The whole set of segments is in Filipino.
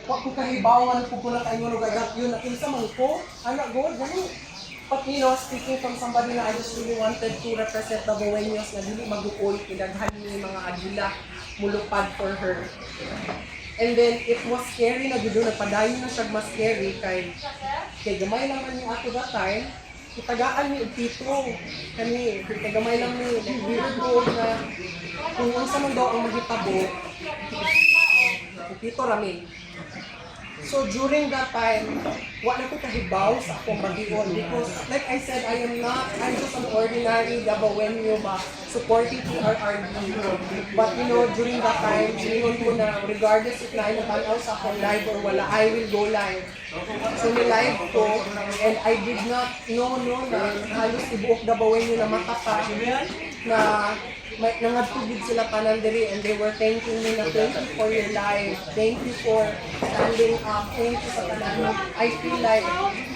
Huwag ko kahibaw nga nagpupula kayo ng gagat yun. Nakinsa man ko, anak God, gano'n. But you know, speaking from somebody na I just really wanted to represent the Bohemians na dili mag-uol, pinaghan ni mga agila, mulupad for her. And then, it was scary na gito, nagpadayon na siya mas scary kay gamay naman yung ako that time, itagaan ni Tito, kay gamay lang ni weird ko na kung unsa man daw ang maghitabo, Tito Ramin. So during that time, wala ko kahibaw sa akong magion because like I said, I'm just an ordinary Dabawenyo ba supporting PRRD. But you know, during that time, siningon ko na regardless if na ay natanaw sa akong live or wala, I will go live. So ni-live ko and I did not know na halos ibuok Dabawenyo na matapa na nangatugid sila tanan diri and they were thanking me na thank you for your life, thank you for standing up, thank you sa tanan. I feel like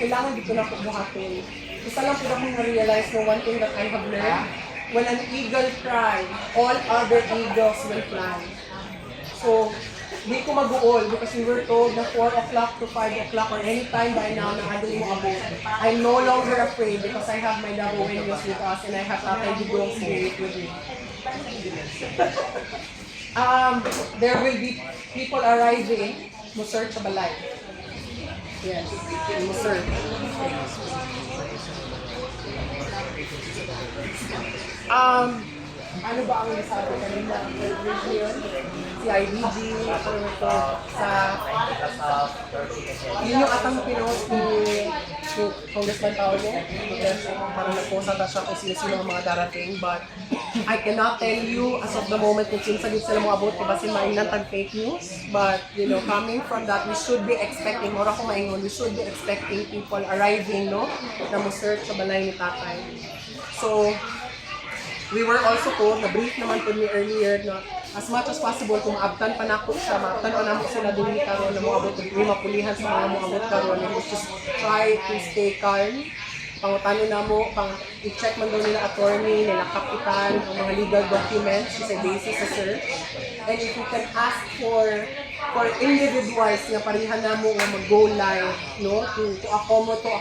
kailangan dito na ko buhaton. Isa lang po akong na-realize no one thing that I have learned, when an eagle fly, all other eagles will fly. So, di ko mag-uol because we were told na 4 o'clock to 5 o'clock or any time by now na adili mo abot. I'm no longer afraid because I have my Dabawenyos with us and I have Tatay Digong spirit with me. There will be people arriving, mo search sa balay. Yes, mo search. Ano ba ang nasabi kanina? Yun? Si IDG, sa... Yun yung atang pinost ni Congressman Paolo. Parang nagposa na siya kung sino-sino ang mga darating. But I cannot tell you as of the moment kung sino-sagit sila mga abot kasi mainatag fake news. But, you know, coming from that, we should be expecting, mura ko maingon, we should be expecting people arriving, no? Na mo search sa balay ni Tatay. So, we were also told, na-brief naman po ni earlier na as much as possible, kung maabtan pa na ako siya, maabtan pa na ako sila doon karon na mga abot, may mapulihan sa mga abot karon, and just try to stay calm. Pangutano na mo, i-check man daw nila attorney, nila kapitan, ang mga legal documents, sa basis sa search. And if you can ask for individuals na parihan na mo nga mag-go live, no? To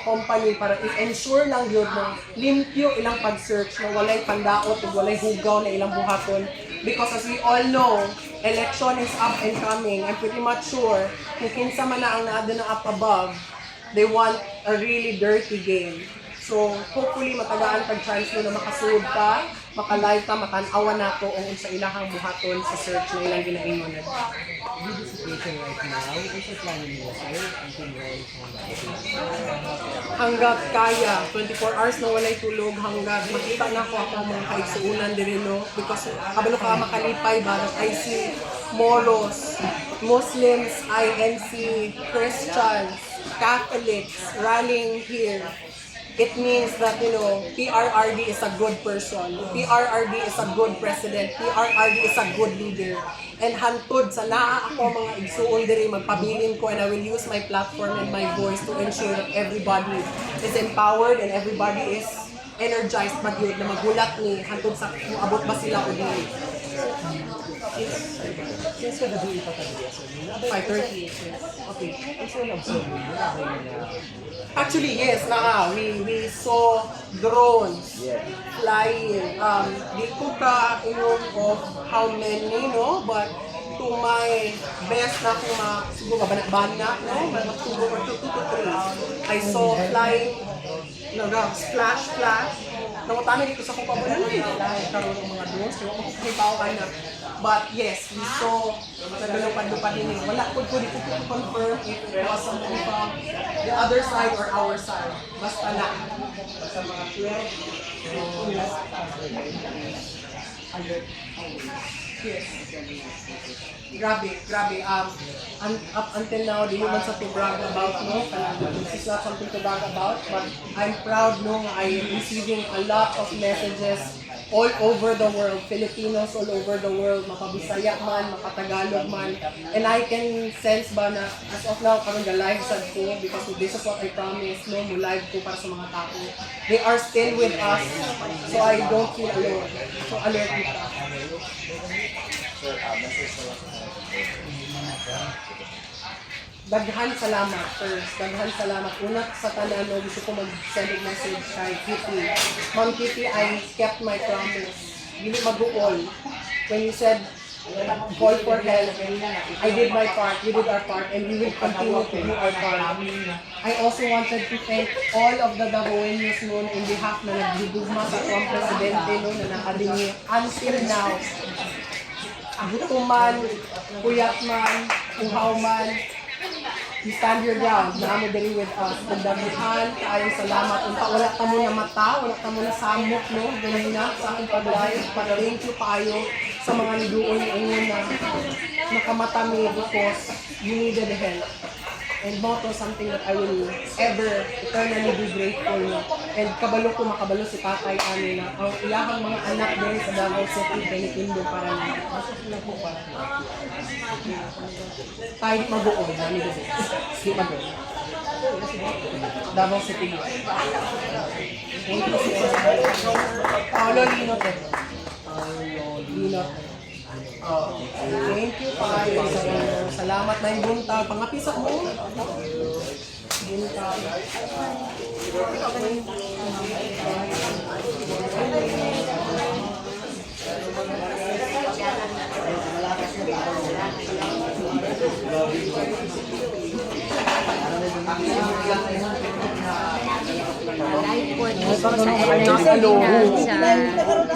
accompany para i-ensure lang yun na limpyo ilang pag-search, na walay pandaot o walay hugaw na ilang buhaton. Because as we all know, election is up and coming. I'm pretty much sure kung kinsa man na ang naado na up above, they want a really dirty game. So, hopefully, matagaan pag-chance mo na makasuod ka, maka-live ka, matanawan na to ang sa ilahang buhaton sa search na ilang ginaingon na. With the situation right now, is it planning mo sir? Hanggat kaya, 24 hours na walay tulog, hanggat makita na ko ako mga kaigsuunan din, no? Because kabalo ka makalipay ba, I see Moros, Muslims, INC, Christians, Catholics rallying here. It means that, you know, PRRD is a good person. PRRD is a good president. PRRD is a good leader. And hantod sa naa ako mga igsuon diri magpabilin ko, and I will use my platform and my voice to ensure that everybody is empowered and everybody is energized magyud na magulat ni hantod sa kung abot ba sila o dili. Since ka nag-iwi pa talaga, sir, 5:30. okay, is there an observing? Actually, yes, we saw drones flying. Di ko ka ingon of how many, no? But to my best na kung siguro mabanak-banak, no? Siguro or 2 to 3. I saw flying, flash. Nangutana dito sa kupa mo na karoon ng mga drones. Kaya ako kumipaw ka na. But yes, we saw naglalupad-lupad din. Wala ko dito to confirm if it was something from the other side or our side. Basta na. Basta mga 12. Yes. Grabe. Up until now, di naman sa to brag about, no? This is not something to brag about, but I'm proud, no? I am receiving a lot of messages all over the world, Filipinos all over the world, makabisaya man, makatagalog man, and I can sense ba na as of now, parang live sad ko, because this is what I promised, no? Mo live ko para sa mga tao. They are still with us, so I don't feel alone. So alert kita. daghan salamat first. Daghan salamat. Una sa tanan, no, gusto ko mag-send a message kay Kitty. Ma'am Kitty, I kept my promise. Dili mag-uol. When you said, call for help, I did my part, we did our part, and we will continue to do our part. I also wanted to thank all of the Davaoenos noon in behalf na nagdudugma sa tuwang presidente noon na nakadingi until now. Gutom man, puyat man, uhaw man, you stand your ground, naamo diri with us. Nagdaguhan, kaayong salamat. Unta, wala ka mo na mata, wala ka mo na samok, no? Ganun na sa akong pag-live. Thank you kayo sa mga niduon inyo na nakamata mi because you needed help. And motto something that I will ever eternally be grateful no? And kabalo ko makabalo si tatay ani na ang iyahang mga anak din sa Davao City Benikindo para na kahit mag-uod nami dito di mag Davao City thank you Paolo Linot Linot thank you kayo sa inyo. Salamat na yung bunta. Pangapisak mo. Bunta. Live po dito sa Erna sa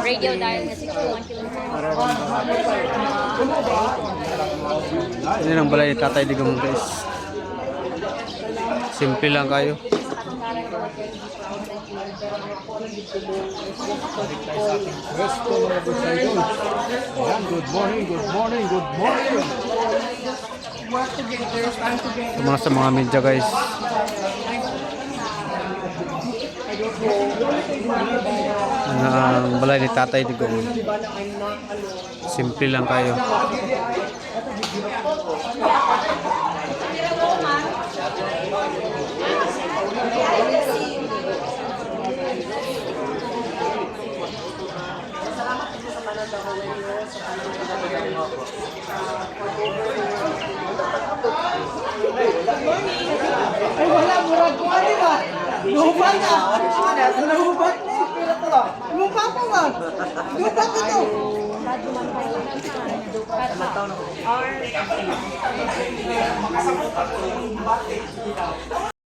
radio dial na 61 km. Yan ang balay ni Tatay Digong guys. Simple lang kayo. Yes po mga boss idol. Ayan, good morning, good morning, good morning. Work together, stand together. Mga sa mga media guys. Ang balay ni Tatay Digong. Simple lang kayo. Ay, wala, murag ko ano ba? Lubat na! Lubat na! Lubat pa ba? Lubat ito! Or